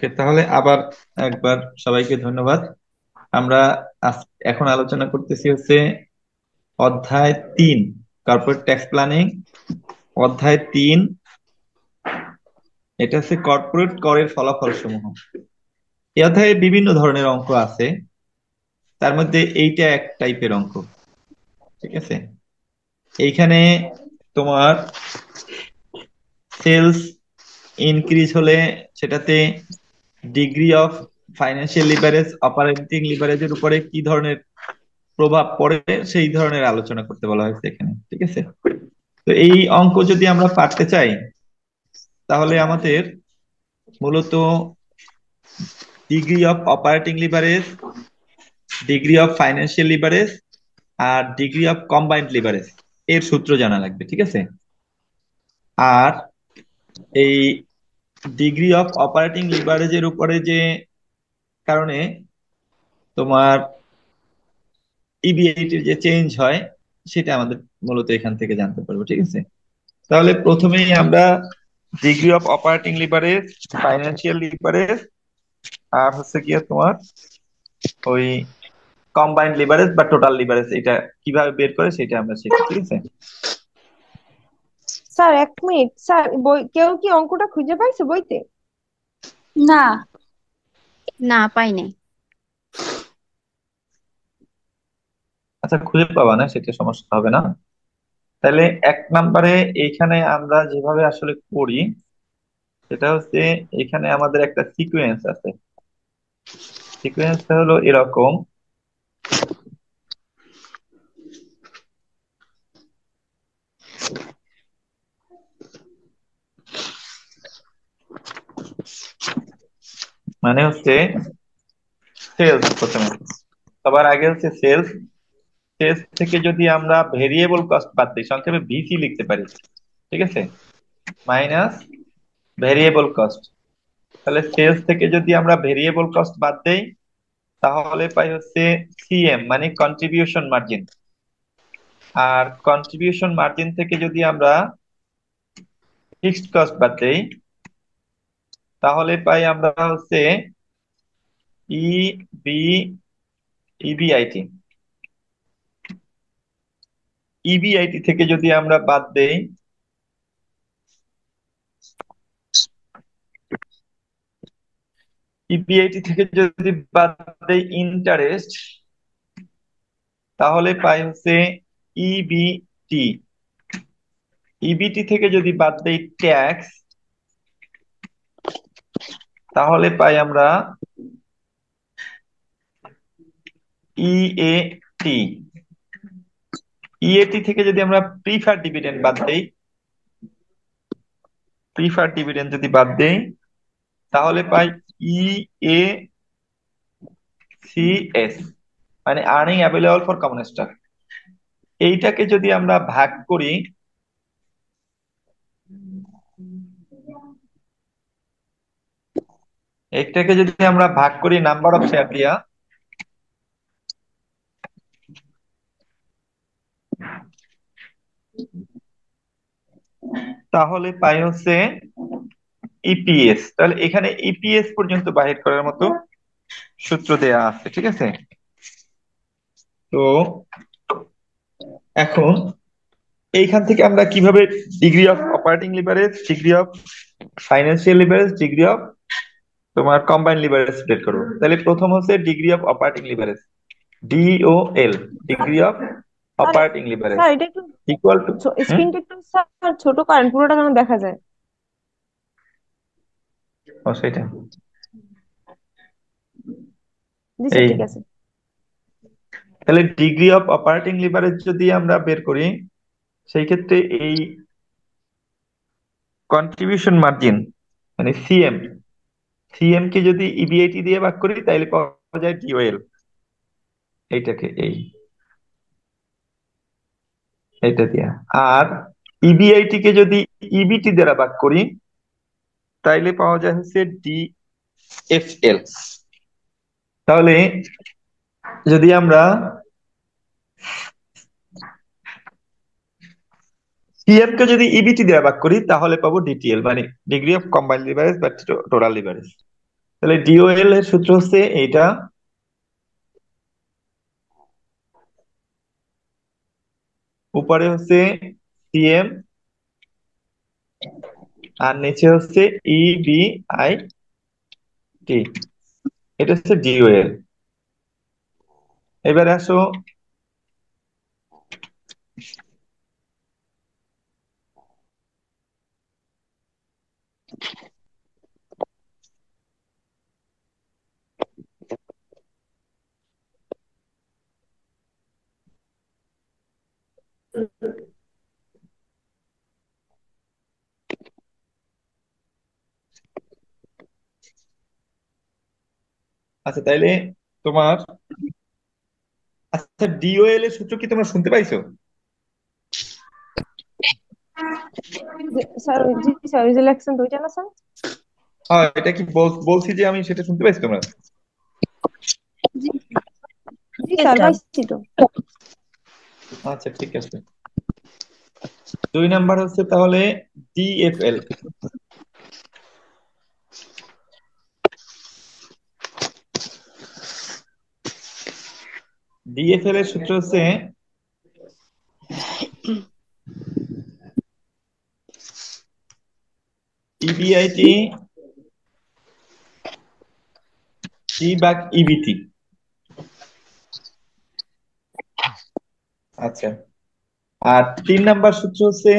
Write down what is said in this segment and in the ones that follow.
ওকে, তাহলে আবার একবার সবাইকে ধন্যবাদ। আমরা এখন আলোচনা করতেছি হচ্ছে অধ্যায় 3, কর্পোরেট ট্যাক্স প্ল্যানিং। অধ্যায় 3, এটা হচ্ছে কর্পোরেট করের ফলাফল সমূহ। এই অধ্যায়ে বিভিন্ন ধরনের অঙ্ক আছে, তার মধ্যে এইটা এক টাইপের অঙ্ক। ঠিক আছে, এইখানে তোমার সেলস ইনক্রিজ হলে সেটাতে degree of financial leverage, operating লিভারেজের উপরে কি ধরনের প্রভাব পড়ে সেই ধরনের আলোচনা করতে বলা হয়েছে এখানে। ঠিক আছে, তো এই অঙ্ক যদি আমরা পারতে চাই তাহলে আমাদের মূলত degree of operating leverage, degree of financial leverage আর ডিগ্রি অফ কম্বাইন্ড লিভারেজ এর সূত্র জানা লাগবে। ঠিক আছে, আর এই ডিগ্রি অফ অপারেটিং লিভারেজের উপরে যে কারণে তোমার ইবিআইটির যে চেঞ্জ হয় সেটা আমাদের মূলত এখান থেকে জানতে পারবো। ঠিক আছে, তাহলে প্রথমেই আমরা degree of operating leverage, financial leverage আর হচ্ছে গিয়ে তোমার ওই কম্বাইন্ড লিভারেজ বা টোটাল লিভারেজ এটা কিভাবে বের করে সেটা আমরা শিখি। ঠিক আছে, স্যার, 1 মিনিট স্যার, বই কেউ কি অঙ্কটা খুঁজে পাইছে বইতে? না, না পাই নাই। আচ্ছা খুঁজে পাবা না সেটা সমস্যা হবে না। তাহলে 1 নম্বরে এইখানে আমরা যেভাবে আসলে করি সেটা হচ্ছে এখানে আমাদের একটা সিকোয়েন্স আছে। সিকোয়েন্সটা হলো এরকম, মানে হচ্ছে সেলস প্রথমে, সবার আগে হচ্ছে সেলস। সেলস থেকে যদি আমরা ভেরিয়েবল কস্ট বাদ দিই, সংক্ষেপে ভিসি লিখতে পারি। ঠিক আছে, মাইনাস ভেরিয়েবল কস্ট। তাহলে সেলস থেকে যদি আমরা ভেরিয়েবল কস্ট বাদ দেই তাহলে পাই হচ্ছে সিএম মানে কন্ট্রিবিউশন মার্জিন। আর কন্ট্রিবিউশন মার্জিন থেকে যদি আমরা ফিক্সড কস্ট বাদ দেই তাহলে পাই আমরা হচ্ছে ই বি ইবিআইটি। ইবিআইটি থেকে যদি আমরা বাদ দেই, ইবিআইটি থেকে যদি বাদ দেই ইন্টারেস্ট, তাহলে পাই হচ্ছে ইবিটি। ইবিটি থেকে যদি বাদ দেই ট্যাক্স, তাহলে পাই আমরা ইএটি। ইএটি থেকে যদি আমরা প্রিফার ডিভিডেন্ড বাদ দেই, প্রিফার ডিভিডেন্ড যদি বাদ দেই তাহলে পাই ইএসিএস মানে earning available for common stock. এইটাকে যদি আমরা ভাগ করি, এইটাকে যদি আমরা ভাগ করি নাম্বার অফ শেয়ার দিয়া, তাহলে পাই হচ্ছে ইপিএস। তাহলে এখানে ইপিএস পর্যন্ত বাহির করার মতো সূত্র দেয়া আছে। ঠিক আছে, তো এখন এইখান থেকে আমরা কিভাবে degree of operating leverage, degree of financial leverage, degree of তোমার কম্বাইন্ড লিভারেজ বের করবো। তাহলে প্রথম হচ্ছে degree of operating leverage, DOL, degree of sir, operating leverage sir এটা একটু ইকুয়াল টু, স্ক্রিনটা একটু স্যার ছোট করেন, পুরোটা যেন দেখা যায়। ও সেটা জি স্যার, এই, ঠিক আছে। তাহলে ডিগ্রি অফ অপারেটিং লিভারেজ যদি আমরা বের করি সেই ক্ষেত্রে এই কন্ট্রিবিউশন মার্জিন মানে সিএম, সিএম কে যদি ইবিআইটি দিয়ে ভাগ করি তাহলে পাওয়া যায় ডিওএল। এইটাকে এইটা দিয়া, আর ইবিআইটি কে যদি ইবিটি দ্বারা ভাগ করি তাইলে পাওয়া যায় হচ্ছে ডিএফএল। তাহলে যদি আমরা সিএম কে যদি ইবিটি দ্বারা ভাগ করি তাহলে পাবো ডিটিএল মানে ডিগ্রি অফ কম্বাইন্ড লিভারেজ বা টোটাল লিভারেজ। তাহলে ডিওএল এর সূত্র হচ্ছে এইটা, উপরে হচ্ছে সিএম আর নিচে হচ্ছে ইবিআই টি, এটা হচ্ছে ডিওএল। এবারে আসো আচ্ছা তাইলে তোমার, আচ্ছা ডিওএল এর সূত্র কি তোমরা শুনতে পাইছো? স্যার জি স্যার, ওই যে লেখছেন দুইটা না স্যার? হ্যাঁ, এটা কি বলছি যে আমি সেটা শুনতে পাইছো তোমরা? জি জি স্যার, পাইছি তো। আচ্ছা ঠিক আছে। 2 নাম্বার হচ্ছে তাহলে ডিএফএল। ডিএফএল এর সূত্র হচ্ছে ইবিআইটি টি বা ইবিটি। আচ্ছা, আর 3 নাম্বার সূত্র হচ্ছে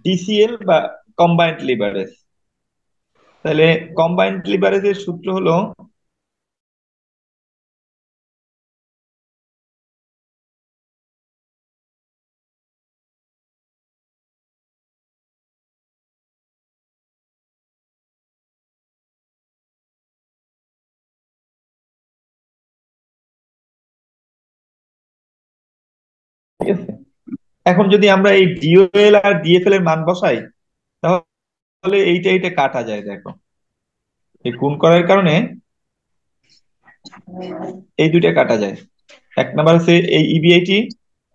ডিসিএল বা কম্বাইন্ড লিভারেজ। তাহলে কম্বাইন্ড লিভারেজের সূত্র হলো, ঠিক আছে, এখন যদি আমরা এই ডিওএল আর ডিএফএল এর মান বসাই, তাহলে এইটা এইটা কাটা যায়। দেখো, এই গুণ করার কারণে এই দুইটা কাটা যায়। 1 নাম্বার হচ্ছে এই ইবিআইটি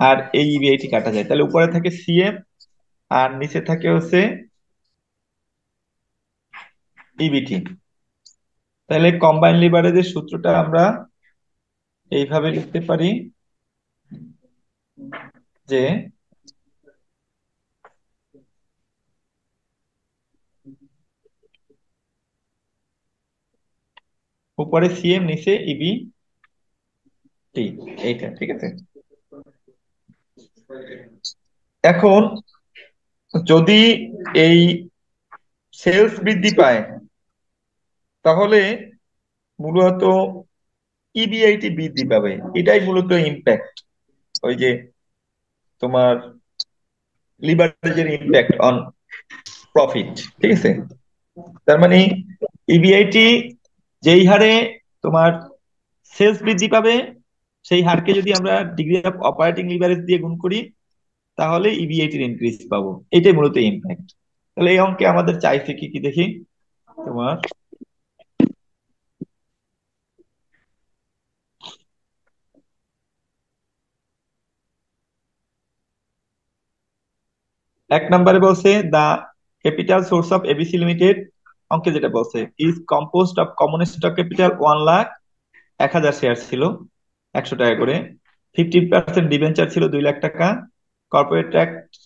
আর এই ইবিআইটি কাটা যায়, তাহলে উপরে থাকে সিএম আর নিচে থাকে হচ্ছে ইবিটি। তাহলে কম্বাইন লিভারেজের সূত্রটা আমরা এইভাবে লিখতে পারি যে উপরে সিএম নিচে ইবি টি, এইটা ঠিক আছে। এখন যদি এই সেলস বৃদ্ধি পায়, তাহলে মূলত ইবিআইটি বৃদ্ধি পাবে, এটাই মূলত ইম্প্যাক্ট, ওই যে তোমার লিভারেজের ইম্প্যাক্ট অন প্রফিট। ঠিক আছে, তার মানে ইবিআইটি যেই হারে তোমার সেলস বৃদ্ধি পাবে, সেই হারকে যদি আমরা ডিগ্রি অফ অপারেটিং লিভারেজ দিয়ে গুণ করি, তাহলে ইবিআইটির ইনক্রিজ পাবো। এটাই মূলত ইম্প্যাক্ট। তাহলে এই অঙ্কে আমাদের চাইছে কি কি দেখি। তোমার 1 নম্বরে বলছে the capital source of ABC limited, অঙ্কে যেটা বলছে is composed of common stock capital 1,01,000 share ছিল 100 টাকা করে, 50% ডিবেঞ্চার ছিল 2 লাখ টাকা, কর্পোরেট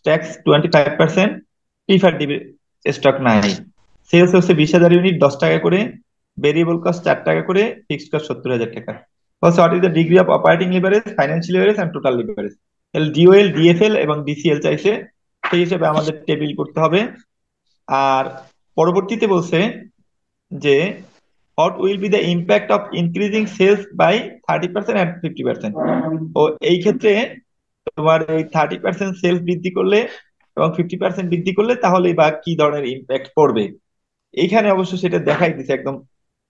ট্যাক্স 25%, প্রিফার স্টক নাই। সেলস হচ্ছে 20,000 ইউনিট 10 টাকা করে, ভেরিয়েবল কস্ট 4 টাকা করে, ফিক্সড কস্ট 70,000 টাকা। বলছে what is the degree of operating leverage, financial leverage and total leverage. DOL DFL এবং ডিসিএল চাইছে, সেই হিসেবে আমাদের টেবিল করতে হবে। আর পরবর্তীতে বলছে যে what will be the impact of increasing sales by 30% and 50%। ও এই ক্ষেত্রে তোমার এই 30% সেলস বৃদ্ধি করলে এবং 50% বৃদ্ধি করলে তাহলে বা কি ধরনের ইম্প্যাক্ট পড়বে। এইখানে অবশ্য সেটা দেখাই দিছে, একদম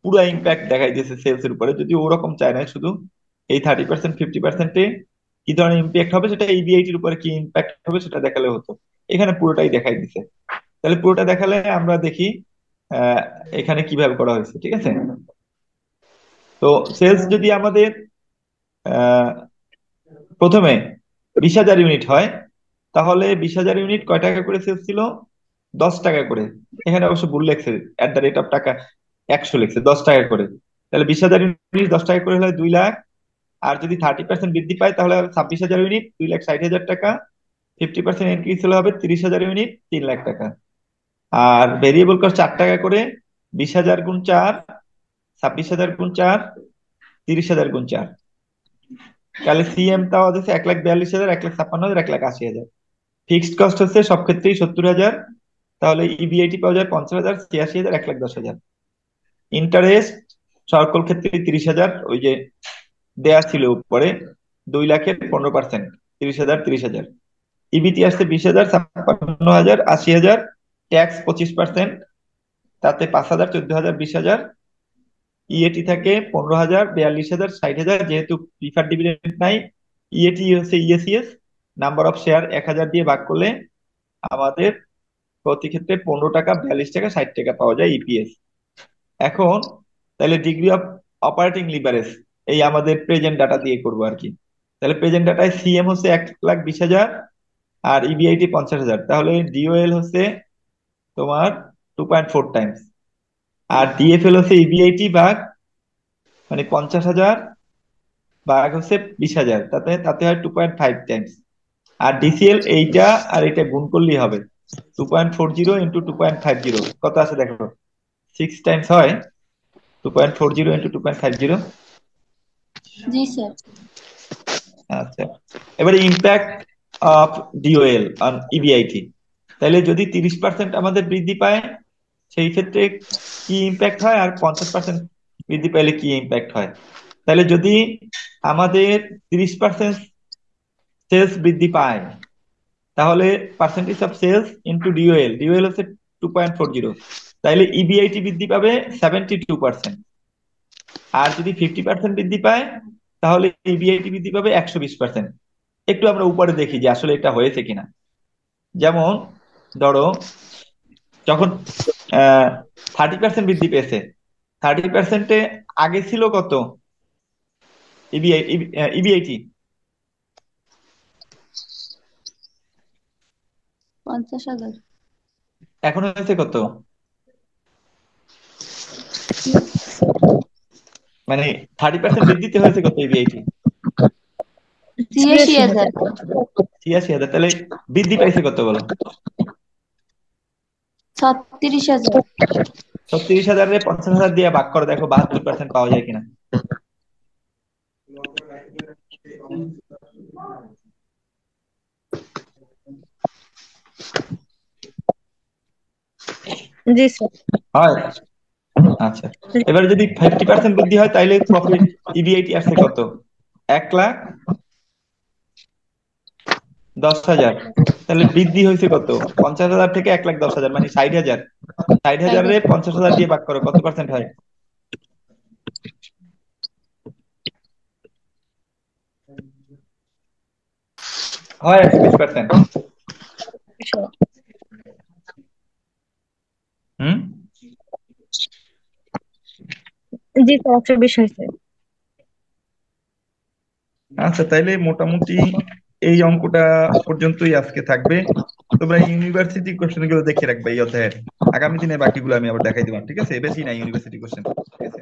পুরো ইম্প্যাক্ট দেখাই দিয়েছে সেলস এর উপরে। যদি ওরকম চায় না, শুধু এই 30% 50%-এ কি ধরনের ইম্প্যাক্ট হবে, সেটা ইবিআইটির উপরে কি ইম্প্যাক্ট হবে সেটা দেখালে হতো। এখানে পুরোটাই দেখাই দিছে। তাহলে পুরোটা দেখালে আমরা দেখি আহ এখানে কিভাবে করা হয়েছে। ঠিক আছে, তো সেলস যদি আমাদের আহ প্রথমে 20,000 ইউনিট হয়, তাহলে 20,000 ইউনিট কয় টাকা করে সেলস ছিল? 10 টাকা করে। এখানে অবশ্য ভুল লেখছে, এট দ্য রেট অফ টাকা 100 লিখছে 10 টাকা করে, তাহলে 20,000 ইউনিট 10 টাকা করে হলে 2 লাখ। আর যদি 30% বৃদ্ধি পায় তাহলে হবে 26,000 ইউনিট, 2,60,000 টাকা। 50% ইনক্রিজ হলে হবে 30,000 ইউনিট, 3 লাখ টাকা। আর ভেরিয়েবল কস্ট 4 টাকা করে, 20,000 গুণ 4, 26,000 গুণ 4, 30,000 গুণ 4। তাহলে সিএম তাও হচ্ছে 1,42,000, 1,56,000, 1,80,000। ফিক্সড কস্ট হচ্ছে সব ক্ষেত্রেই 70,000। তাহলে ইবিআইটি পাওয়া যায় 50,000, 86,000, 1,10,000। ইন্টারেস্ট সকল ক্ষেত্রে 30,000, ওই যে দেয়া ছিল উপরে, 2 লাখের 15%, 30,000, 30,000। ইবিটি আসছে 20,000, 56,000, 80,000। ট্যাক্স 25%, তাতে 5,000, 14,000, 20,000। ইএটি থাকে 15,000, 42,000, 60,000। যেহেতু প্রিফার ডিভিডেন্ড নাই, ইএটি হচ্ছে ইএসিএস, নাম্বার অফ শেয়ার 1,000 দিয়ে ভাগ করলে আমাদের প্রতি ক্ষেত্রে 15 টাকা, 42 টাকা, 60 টাকা পাওয়া যায় ইপিএস। এখন তাহলে ডিগ্রি অফ অপারেটিং লিভারেজ এই আমাদের প্রেজেন্ট ডাটা দিয়ে করবো আর কি। তাহলে প্রেজেন্ট ডাটায় সিএম হচ্ছে 1,20,000 আর ইবিআইটি 50,000, তাহলে ডিওএল হচ্ছে তোমার 2.4 টাইমস। আর ডিএফএল হচ্ছে ইবিআইটি ভাগ, মানে 50,000 ভাগ হচ্ছে 20,000, তাতে তাতে হয় 2.5 টাইমস। আর ডিসিএল এইটা আর এটা গুণ করলেই হবে, 2.40 ইন্টু 2.50 কত আছে দেখো, 6 টাইমস হয়। 2.40 ইন্টু 2.50। জি স্যার। আচ্ছা, এবারে ইম্প্যাক্ট অফ ডিওএল অন ইবিআইটি। তাহলে যদি 30% আমাদের বৃদ্ধি পায় সেই ক্ষেত্রে কি ইম্প্যাক্ট হয়, আর 50% বৃদ্ধি পাইলে কি ইম্প্যাক্ট হয়। তাহলে যদি আমাদের 30% সেলস বৃদ্ধি পায়, তাহলে পার্সেন্টেজ অফ সেলস ইন্টু ডিওএল, ডিওএল হচ্ছে 2.40, তাহলে ইবিআইটি বৃদ্ধি পাবে 72%। আর যদি 50% বৃদ্ধি পায় তাহলে ইবিআইটি বৃদ্ধি পাবে 120%। একটু আমরা উপরে দেখি যে আসলে এটা হয়েছে কিনা। যেমন ধরো যখন 30% বৃদ্ধি পেয়েছে, 30%-এ আগে ছিল কত ইবিআইটি, 50,000। এখন হয়েছে কত, মানে 30% বৃদ্ধিতে হয়েছে কত ইবিআইটি, 83,000। 86,000। তাহলে বৃদ্ধি পাইছে কত বলো, 36,000। 36,000-এ 50,000 দিয়ে ভাগ করে দেখো 72% পাওয়া যায় কিনা। জি স্যার। হয়। আচ্ছা, এবার যদি 50% বৃদ্ধি হয় তাইলে প্রফিট ইবিআইটি আসছে কত, 1,10,000। তাহলে বৃদ্ধি হয়েছে কত, 50,000 থেকে 1,10,000, মানে 60,000। 60,000-এ 50,000 দিয়ে ভাগ করো কত পার্সেন্ট হয়, হয় 120%। হুম। জি স্যার, 120 হয়েছে। আচ্ছা, তাইলে মোটামুটি এই অঙ্কটা পর্যন্তই আজকে থাকবে। তোমরা ইউনিভার্সিটি কোশ্চেন গুলো দেখে রাখবে এই অধ্যায়ের। আগামী দিনে বাকিগুলো আমি আবার দেখাই দিলাম, ঠিক আছে? বেশি নাই ইউনিভার্সিটি কোশ্চেন, ঠিক আছে?